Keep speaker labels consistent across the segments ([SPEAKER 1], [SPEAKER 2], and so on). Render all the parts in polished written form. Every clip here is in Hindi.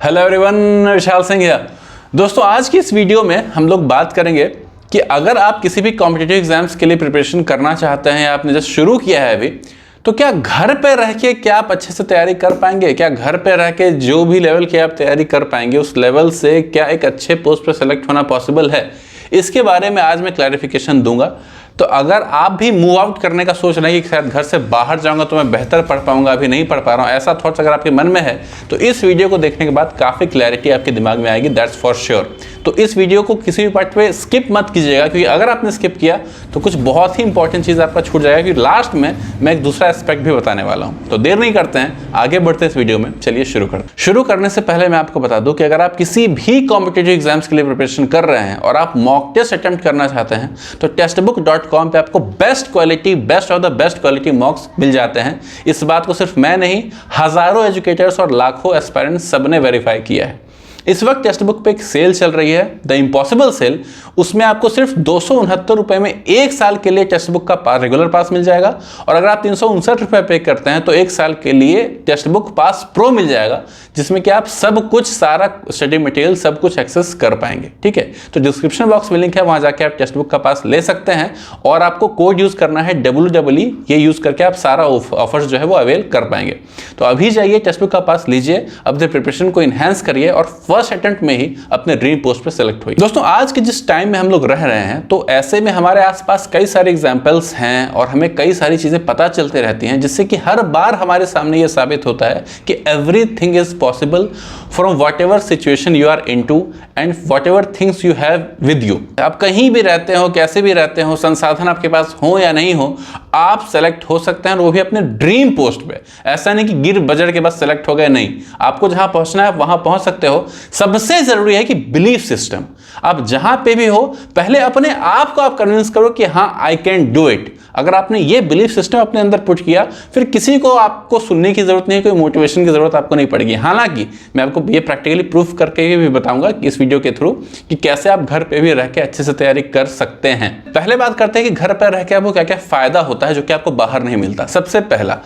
[SPEAKER 1] हेलो एवरीवन, विशाल सिंह है। दोस्तों, आज की इस वीडियो में हम लोग बात करेंगे कि अगर आप किसी भी कॉम्पिटिटिव एग्जाम्स के लिए प्रिपरेशन करना चाहते हैं या आपने जस्ट शुरू किया है अभी, तो क्या घर पे रह के क्या आप अच्छे से तैयारी कर पाएंगे? क्या घर पे रह के जो भी लेवल की आप तैयारी कर पाएंगे उस लेवल से क्या एक अच्छे पोस्ट पर सेलेक्ट होना पॉसिबल है? इसके बारे में आज मैं क्लैरिफिकेशन दूंगा। तो अगर आप भी मूव आउट करने का सोच रहे हैं कि शायद घर से बाहर जाऊंगा तो मैं बेहतर पढ़ पाऊंगा, अभी नहीं पढ़ पा रहा हूं, ऐसा थॉट्स अगर आपके मन में है तो इस वीडियो को देखने के बाद काफ़ी क्लैरिटी आपके दिमाग में आएगी, दैट्स फॉर श्योर। तो इस वीडियो को किसी भी पार्ट पे स्किप मत कीजिएगा, क्योंकि अगर आपने स्किप किया तो कुछ बहुत ही इंपॉर्टेंट चीज़ आपका छूट जाएगा, क्योंकि लास्ट में मैं एक दूसरा एस्पेक्ट भी बताने वाला हूँ। तो देर नहीं करते हैं, आगे बढ़ते इस वीडियो में। चलिए शुरू करने से पहले मैं आपको बता दूं कि अगर आप किसी भी कॉम्पिटिटिव एग्जाम्स के लिए प्रिपरेशन कर रहे हैं और आप मॉक टेस्ट अटेम्प्ट करना चाहते हैं तो टेस्टबुक.com पे आपको best of the best quality mocks मिल जाते हैं। इस बात को सिर्फ मैं नहीं, हजारों एजुकेटर्स और लाखों एस्पायरेंट्स सबने वेरीफाई किया है। इस वक्त टेक्स्ट बुक पे एक सेल चल रही है, द इम्पॉसिबल सेल। उसमें आपको सिर्फ 269 रुपए में एक साल के लिए टेक्स्ट बुक का रेगुलर पास मिल जाएगा, और अगर आप 359 रुपए पे करते हैं तो एक साल के लिए टेक्स्ट बुक पास प्रो मिल जाएगा, जिसमें कि आप सब कुछ, सारा स्टडी मटेरियल सब कुछ एक्सेस कर पाएंगे। ठीक है, तो डिस्क्रिप्शन बॉक्स में लिंक है, वहां जाके आप टेक्स्ट बुक का पास ले सकते हैं और आपको कोड यूज करना है WEE। ये यूज करके आप सारा ऑफर्स जो है वो अवेल कर पाएंगे। तो अभी जाइए टेक्स्ट बुक का पास लीजिए, अपने प्रिपरेशन को इनहेंस करिए और फर्स्ट अटेम्प्ट में ही अपने ड्रीम पोस्ट पर सेलेक्ट हुई। दोस्तों, आज के जिस टाइम में हम लोग रह रहे हैं तो ऐसे में हमारे आसपास कई सारे एग्जांपल्स हैं और हमें कई सारी चीजें पता चलते रहती हैं, जिससे कि हर बार हमारे सामने यह साबित होता है कि everything is possible from whatever situation you are into and whatever things you have with you. आप कहीं भी रहते हो, कैसे भी रहते हो, संसाधन आपके पास हो या नहीं हो, आप सेलेक्ट हो सकते हैं, और वो भी अपने ड्रीम पोस्ट पे। ऐसा नहीं कि गिर बजड़ के बस सेलेक्ट हो गए, नहीं, आपको जहां पहुंचना है वहां पहुंच सकते हो। सबसे जरूरी है कि बिलीफ सिस्टम। आप जहां पे भी हो, पहले अपने आप को आप कन्विंस करो कि हां, आई कैन डू इट। अगर आपने ये बिलीफ सिस्टम अपने अंदर पुट किया, फिर किसी को आपको सुनने की जरूरत नहीं, कोई मोटिवेशन की जरूरत आपको नहीं पड़ेगी। हालांकि मैं आपको ये प्रैक्टिकली प्रूफ करके भी बताऊंगा कि इस वीडियो के थ्रू कि कैसे आप घर पे भी रह के अच्छे से तैयारी कर सकते हैं। पहले बात करते हैं कि घर पर रह के आपको क्या क्या फायदा होता है जो कि आपको बाहर नहीं मिलता। सबसे पहला,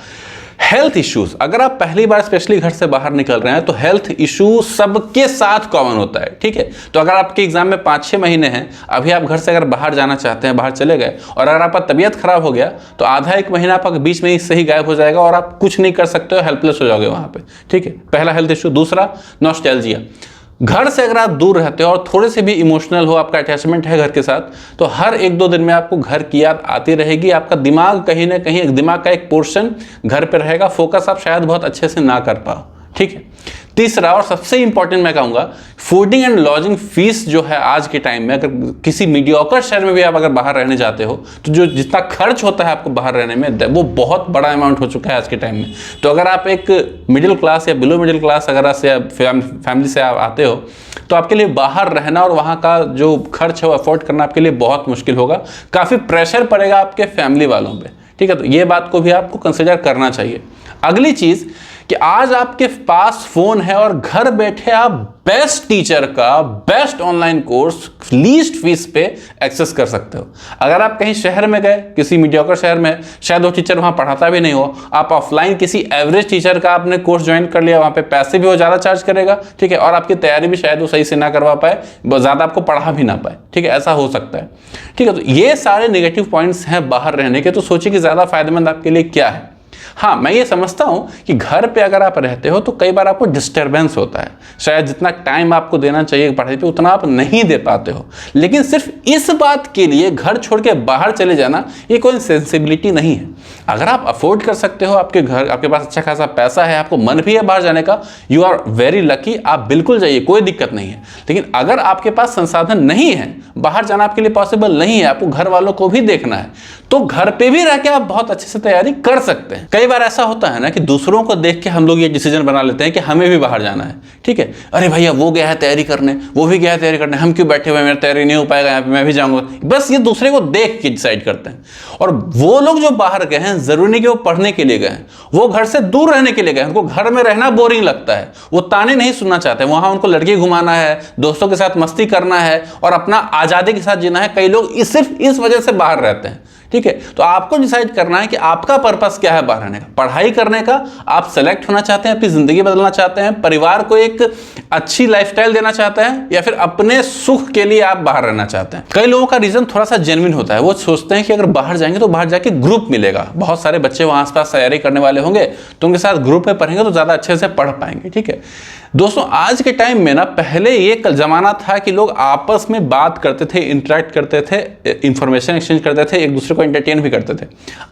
[SPEAKER 1] हेल्थ इश्यूज। अगर आप पहली बार स्पेशली घर से बाहर निकल रहे हैं तो हेल्थ इशू सबके साथ कॉमन होता है। ठीक है, तो अगर आपके एग्जाम में 5-6 महीने हैं, अभी आप घर से अगर बाहर जाना चाहते हैं, बाहर चले गए, और अगर आपका तबीयत खराब हो गया तो आधा एक महीना आपका बीच में ही सही गायब हो जाएगा और आप कुछ नहीं कर सकते हो, हेल्पलेस हो जाओगे वहां पे। ठीक है, पहला हेल्थ इशू। दूसरा, नॉस्टैल्जिया। घर से अगर आप दूर रहते हो और थोड़े से भी इमोशनल हो, आपका अटैचमेंट है घर के साथ, तो हर 1-2 दिन में आपको घर की याद आती रहेगी। आपका दिमाग कहीं ना कहीं, दिमाग का एक पोर्शन घर पे रहेगा, फोकस आप शायद बहुत अच्छे से ना कर पाओ। ठीक है, तीसरा और सबसे इंपॉर्टेंट मैं कहूंगा, फूडिंग एंड लॉजिंग फीस जो है आज के टाइम में, अगर किसी मीडियोकर शहर में भी आप अगर बाहर रहने जाते हो तो जो जितना खर्च होता है आपको बाहर रहने में, वो बहुत बड़ा अमाउंट हो चुका है आज के टाइम में। तो अगर आप एक मिडिल क्लास या बिलो मिडिल क्लास अगर से फैमिली से आप आते हो तो आपके लिए बाहर रहना और वहाँ का जो खर्च है वो अफोर्ड करना आपके लिए बहुत मुश्किल होगा, काफ़ी प्रेशर पड़ेगा आपके फैमिली वालों पर। ठीक है, तो ये बात को भी आपको कंसिडर करना चाहिए। अगली चीज़ कि आज आपके पास फोन है और घर बैठे आप बेस्ट टीचर का best online course least fees पे एक्सेस कर सकते हो। अगर आप कहीं शहर में गए, किसी मीडियोकर शहर में, शायद वो टीचर वहां पढ़ाता भी नहीं हो, आप ऑफलाइन किसी एवरेज टीचर का आपने कोर्स ज्वाइन कर लिया, वहां पे पैसे भी वो ज्यादा चार्ज करेगा। ठीक है, और आपकी तैयारी भी शायद वो सही से ना करवा पाए, ज्यादा आपको पढ़ा भी ना पाए। ठीक है, ऐसा हो सकता है। ठीक है, तो ये सारे नेगेटिव पॉइंट्स हैं बाहर रहने के। तो सोचिए कि ज्यादा फायदेमंद आपके लिए क्या है। हाँ, मैं ये समझता हूं कि घर पे अगर आप रहते हो तो कई बार आपको डिस्टर्बेंस होता है, शायद जितना टाइम आपको देना चाहिए पढ़ाई पे उतना आप नहीं दे पाते हो। लेकिन सिर्फ इस बात के लिए घर छोड़ के बाहर चले जाना ये कोई सेंसिबिलिटी नहीं है। अगर आप अफोर्ड कर सकते हो, आपके घर, आपके पास अच्छा खासा पैसा है, आपको मन भी है बाहर जाने का, यू आर वेरी लकी, आप बिल्कुल जाइए, कोई दिक्कत नहीं है। लेकिन अगर आपके पास संसाधन नहीं है, बाहर जाना आपके लिए पॉसिबल नहीं है, आपको घर वालों को भी देखना है, तो घर पे भी रह के आप बहुत अच्छे से तैयारी कर सकते हैं। कई बार ऐसा होता है ना कि दूसरों को देख के हम लोग ये डिसीजन बना लेते हैं कि हमें भी बाहर जाना है। ठीक है, अरे भैया वो गया है तैयारी करने, वो भी गया है तैयारी करने, हम क्यों बैठे हुए, मेरा तैयारी नहीं हो पाएगा यहाँ पे, मैं भी जाऊंगा। बस ये दूसरे को देख के डिसाइड करते हैं। और वो लोग जो बाहर गए हैं, जरूरी नहीं कि वो पढ़ने के लिए गए हैं, वो घर से दूर रहने के लिए गए हैं। उनको घर में रहना बोरिंग लगता है, वो ताने नहीं सुनना चाहते। वहां उनको लड़की घुमाना है, दोस्तों के साथ मस्ती करना है और अपना आजादी के साथ जीना है। कई लोग सिर्फ इस वजह से बाहर रहते हैं। ठीक है। तो आपको डिसाइड करना है कि आपका पर्पस क्या है बाहर रहने का। पढ़ाई करने का, आप सेलेक्ट होना चाहते हैं, अपनी जिंदगी बदलना चाहते हैं, परिवार को एक अच्छी लाइफस्टाइल देना चाहते हैं, या फिर अपने सुख के लिए आप बाहर रहना चाहते हैं। कई लोगों का रीजन थोड़ा सा जेन्युइन होता है, वो सोचते हैं कि अगर बाहर जाएंगे तो बाहर जाके ग्रुप मिलेगा, बहुत सारे बच्चे वहां आसपास तैयारी करने वाले होंगे, तो उनके साथ ग्रुप में पढ़ेंगे तो ज्यादा अच्छे से पढ़ पाएंगे, ठीक है। दोस्तों आज के टाइम में ना, पहले ये जमाना था कि लोग आपस में बात करते थे, इंटरेक्ट करते थे, इंफॉर्मेशन एक्सचेंज करते थे, एक दूसरे को एंटरटेन भी करते थे।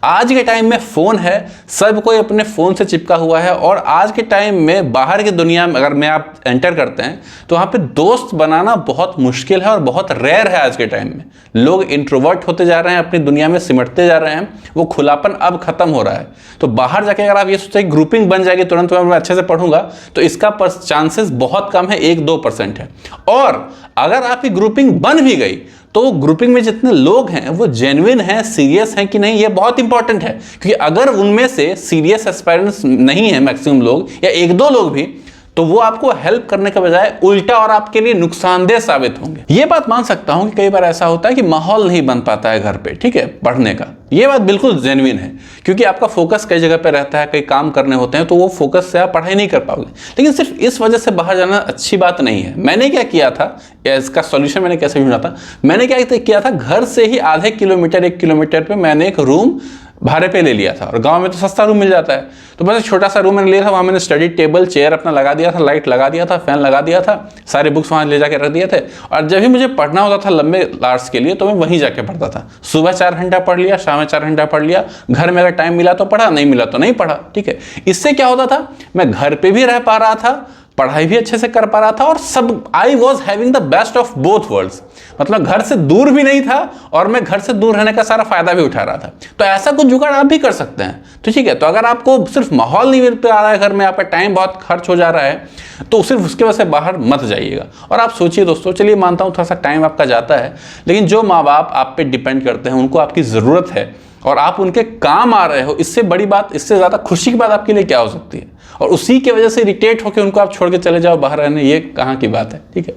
[SPEAKER 1] आज के टाइम में फोन है, सब कोई अपने फोन से चिपका हुआ है, और आज के टाइम में बाहर की दुनिया में अगर आप एंटर करते हैं तो वहां पे दोस्त बनाना बहुत मुश्किल है और बहुत रेयर है। आज के टाइम में लोग इंट्रोवर्ट होते जा रहे हैं, अपनी दुनिया में सिमटते जा रहे हैं, वो खुलापन अब खत्म हो रहा है। तो बाहर जाके अगर आप ये सोचते हैं ग्रुपिंग बन जाएगी तुरंत मैं अच्छे से पढ़ूंगा, तो इसका चांसेस बहुत कम है, 1-2% है। और अगर आपकी ग्रुपिंग बन भी गई तो ग्रुपिंग में जितने लोग हैं वो जेन्युइन हैं, सीरियस हैं कि नहीं, ये बहुत इंपॉर्टेंट है। क्योंकि अगर उनमें से सीरियस एस्पायरेंट्स नहीं है मैक्सिमम लोग, या 1-2 लोग भी, तो वो आपको हेल्प करने के बजाय उल्टा और आपके लिए नुकसानदेह साबित होंगे। ये बात मान सकता हूं कि कई बार ऐसा होता है कि माहौल नहीं बन पाता है घर पे, ठीक है, पढ़ने का। ये बात बिल्कुल जेन्युइन है, क्योंकि आपका फोकस कई जगह पे रहता है, कई काम करने होते हैं, तो वो फोकस से आप पढ़ाई नहीं कर पाओगे। लेकिन सिर्फ इस वजह से बाहर जाना अच्छी बात नहीं है। मैंने क्या किया था, या इसका सॉल्यूशन मैंने कैसे ढूंढा था, मैंने क्या किया था, घर से ही आधे किलोमीटर 1 किलोमीटर पे मैंने एक रूम भाड़े पे ले लिया था। और गांव में तो सस्ता रूम मिल जाता है, तो बस एक छोटा सा रूम मैंने लिया था, वहाँ मैंने स्टडी टेबल चेयर अपना लगा दिया था, लाइट लगा दिया था, फैन लगा दिया था, सारे बुक्स वहाँ ले जाके रख दिए थे। और जब भी मुझे पढ़ना होता था लंबे आवर्स के लिए, तो मैं वहीं जाके पढ़ता था। सुबह 4 घंटा पढ़ लिया, शाम में 4 घंटा पढ़ लिया, घर में अगर टाइम मिला तो पढ़ा, नहीं मिला तो नहीं पढ़ा, ठीक है। इससे क्या होता था, मैं घर पे भी रह पा रहा था, पढ़ाई भी अच्छे से कर पा रहा था, और सब I was having the best of both worlds. मतलब घर से दूर भी नहीं था और मैं घर से दूर रहने का सारा फायदा भी उठा रहा था। तो ऐसा कुछ जुगाड़ आप भी कर सकते हैं, तो ठीक है। तो अगर आपको सिर्फ माहौल नहीं मिल पा रहा है घर में, आपका टाइम बहुत खर्च हो जा रहा है, तो सिर्फ उसके वजह से बाहर मत जाइएगा। और आप सोचिए दोस्तों, चलिए मानता हूँ थोड़ा सा टाइम आपका जाता है, लेकिन जो माँ बाप आप पे डिपेंड करते हैं, उनको आपकी ज़रूरत है और आप उनके काम आ रहे हो, इससे बड़ी बात, इससे ज़्यादा खुशी की बात आपके लिए क्या हो सकती है। और उसी की वजह से इरिटेट होकर उनको आप छोड़ के चले जाओ बाहर रहने, ये कहाँ की बात है, ठीक है।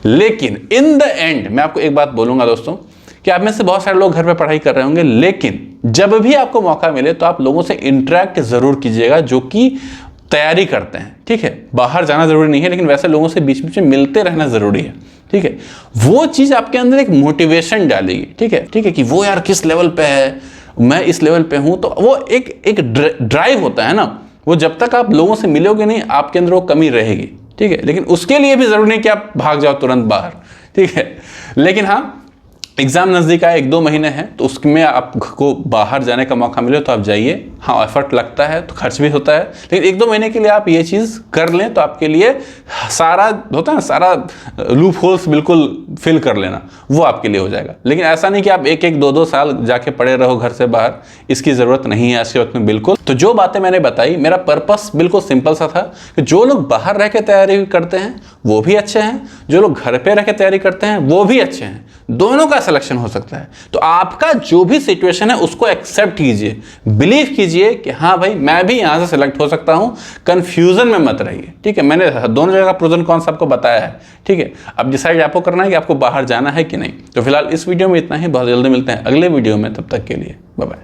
[SPEAKER 1] लेकिन इन द एंड मैं आपको एक बात बोलूंगा दोस्तों, कि आप में से बहुत सारे लोग घर पे पढ़ाई कर रहे होंगे, लेकिन जब भी आपको मौका मिले तो आप लोगों से इंटरेक्ट जरूर कीजिएगा जो कि तैयारी करते हैं, ठीक है। बाहर जाना जरूरी नहीं है, लेकिन वैसे लोगों से बीच बीच में मिलते रहना जरूरी है, ठीक है। वो चीज़ आपके अंदर एक मोटिवेशन डालेगी, ठीक है, ठीक है, कि वो यार किस लेवल पे है, मैं इस लेवल पे हूँ, तो वो एक ड्राइव होता है ना। वो जब तक आप लोगों से मिलोगे नहीं, आपके अंदर वो कमी रहेगी, ठीक है। लेकिन उसके लिए भी जरूरी नहीं कि आप भाग जाओ तुरंत बाहर, ठीक है। लेकिन हाँ, एग्जाम नज़दीक आए, 1-2 महीने हैं, तो उसमें आपको बाहर जाने का मौका मिले तो आप जाइए। हाँ, एफर्ट लगता है तो खर्च भी होता है, लेकिन 1-2 महीने के लिए आप ये चीज़ कर लें तो आपके लिए सारा होता है ना, सारा लूप होल्स बिल्कुल फिल कर लेना, वो आपके लिए हो जाएगा। लेकिन ऐसा नहीं कि आप 1-2 साल जाके पड़े रहो घर से बाहर, इसकी ज़रूरत नहीं है आज के वक्त में बिल्कुल। तो जो बातें मैंने बताई, मेरा पर्पस बिल्कुल सिंपल सा था कि जो लोग बाहर रह के तैयारी करते हैं वो भी अच्छे हैं, जो लोग घर पे रह के तैयारी करते हैं वो भी अच्छे हैं, दोनों का सिलेक्शन हो सकता है। तो आपका जो भी सिचुएशन है उसको एक्सेप्ट कीजिए, बिलीव कीजिए कि हाँ भाई मैं भी यहाँ से सिलेक्ट हो सकता हूँ। कंफ्यूजन में मत रहिए, ठीक है। मैंने दोनों जगह का प्रोज एंड कॉन्स आपको बताया है, ठीक है। अब डिसाइड आपको करना है कि आपको बाहर जाना है कि नहीं। तो फिलहाल इस वीडियो में इतना ही, बहुत जल्दी मिलते हैं अगले वीडियो में, तब तक के लिए बाय बाय।